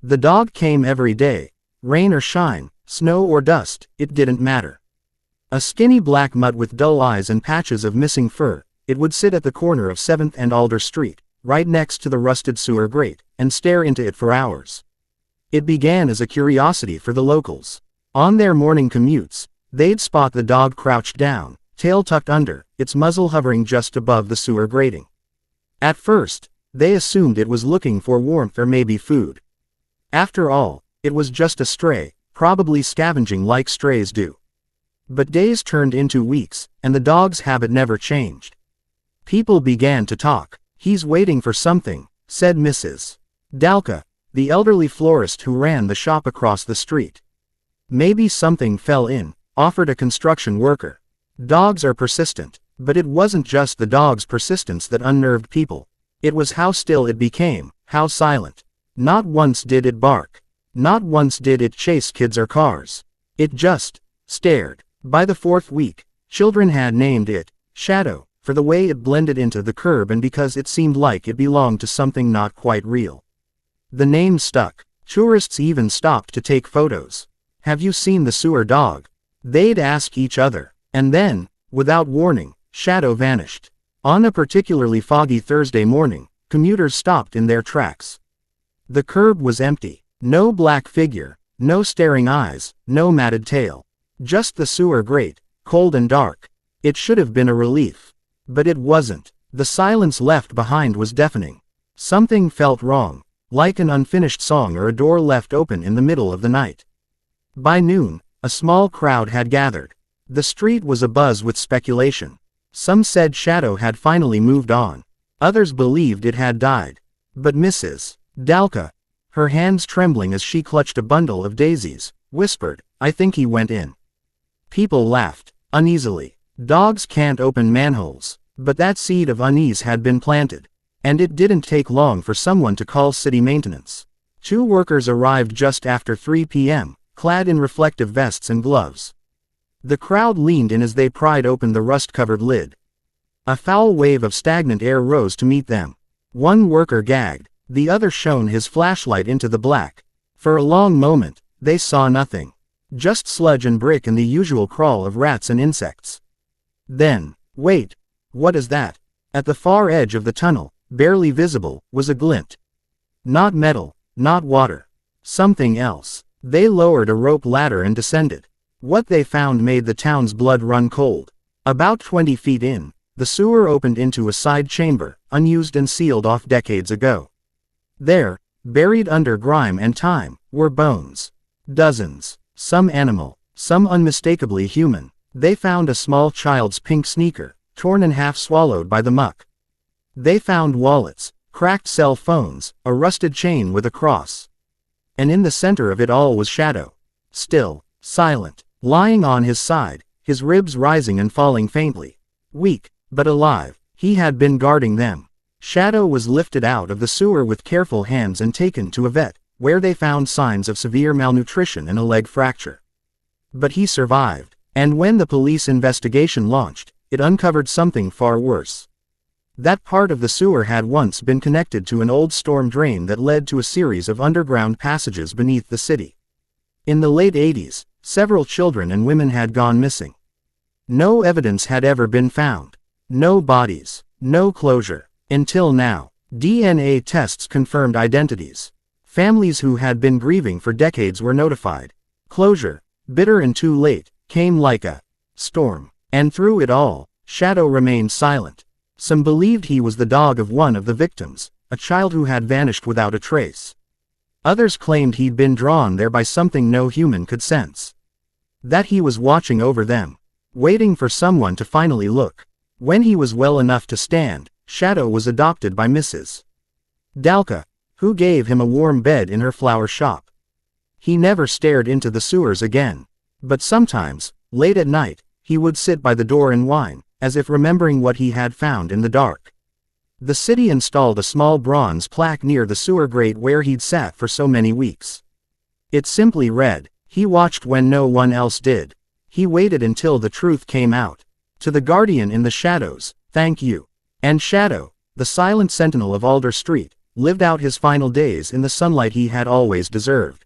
The dog came every day. Rain or shine, snow or dust, it didn't matter. A skinny black mutt with dull eyes and patches of missing fur, it would sit at the corner of 7th and Alder Street, right next to the rusted sewer grate, and stare into it for hours. It began as a curiosity for the locals. On their morning commutes, they'd spot the dog crouched down, tail tucked under, its muzzle hovering just above the sewer grating. At first, they assumed it was looking for warmth or maybe food. After all, it was just a stray, probably scavenging like strays do. But days turned into weeks, and the dog's habit never changed. People began to talk. "He's waiting for something," said Mrs. Dalka, the elderly florist who ran the shop across the street. "Maybe something fell in," offered a construction worker. Dogs are persistent, but it wasn't just the dog's persistence that unnerved people. It was how still it became, how silent. Not once did it bark. Not once did it chase kids or cars. It just stared. By the 4th week, children had named it Shadow, for the way it blended into the curb and because it seemed like it belonged to something not quite real. The name stuck. Tourists even stopped to take photos. "Have you seen the sewer dog?" they'd ask each other. And then, without warning, Shadow vanished. On a particularly foggy Thursday morning, commuters stopped in their tracks. The curb was empty. No black figure, no staring eyes, no matted tail. Just the sewer grate, cold and dark. It should have been a relief. But it wasn't. The silence left behind was deafening. Something felt wrong, like an unfinished song or a door left open in the middle of the night. By noon, a small crowd had gathered. The street was abuzz with speculation. Some said Shadow had finally moved on. Others believed it had died. But Mrs. Dalka, her hands trembling as she clutched a bundle of daisies, whispered, "I think he went in." People laughed, uneasily. Dogs can't open manholes. But that seed of unease had been planted. And it didn't take long for someone to call city maintenance. 2 workers arrived just after 3 p.m., clad in reflective vests and gloves. The crowd leaned in as they pried open the rust-covered lid. A foul wave of stagnant air rose to meet them. One worker gagged, the other shone his flashlight into the black. For a long moment, they saw nothing. Just sludge and brick and the usual crawl of rats and insects. Then, wait, what is that? At the far edge of the tunnel, barely visible, was a glint. Not metal, not water. Something else. They lowered a rope ladder and descended. What they found made the town's blood run cold. About 20 feet in, the sewer opened into a side chamber, unused and sealed off decades ago. There, buried under grime and time, were bones. Dozens. Some animal, some unmistakably human. They found a small child's pink sneaker, torn and half swallowed by the muck. They found wallets, cracked cell phones, a rusted chain with a cross. And in the center of it all was Shadow. Still, silent, lying on his side, his ribs rising and falling faintly. Weak, but alive, he had been guarding them. Shadow was lifted out of the sewer with careful hands and taken to a vet, where they found signs of severe malnutrition and a leg fracture. But he survived, and when the police investigation launched, it uncovered something far worse. That part of the sewer had once been connected to an old storm drain that led to a series of underground passages beneath the city. In the late 80s, several children and women had gone missing. No evidence had ever been found. No bodies, no closure. Until now, DNA tests confirmed identities. Families who had been grieving for decades were notified. Closure, bitter and too late, came like a storm. And through it all, Shadow remained silent. Some believed he was the dog of one of the victims, a child who had vanished without a trace. Others claimed he'd been drawn there by something no human could sense. That he was watching over them, waiting for someone to finally look. When he was well enough to stand, Shadow was adopted by Mrs. Dalka, who gave him a warm bed in her flower shop. He never stared into the sewers again. But sometimes, late at night, he would sit by the door and whine, as if remembering what he had found in the dark. The city installed a small bronze plaque near the sewer grate where he'd sat for so many weeks. It simply read, "He watched when no one else did. He waited until the truth came out. To the guardian in the shadows, thank you." And Shadow, the silent sentinel of Alder Street, lived out his final days in the sunlight he had always deserved.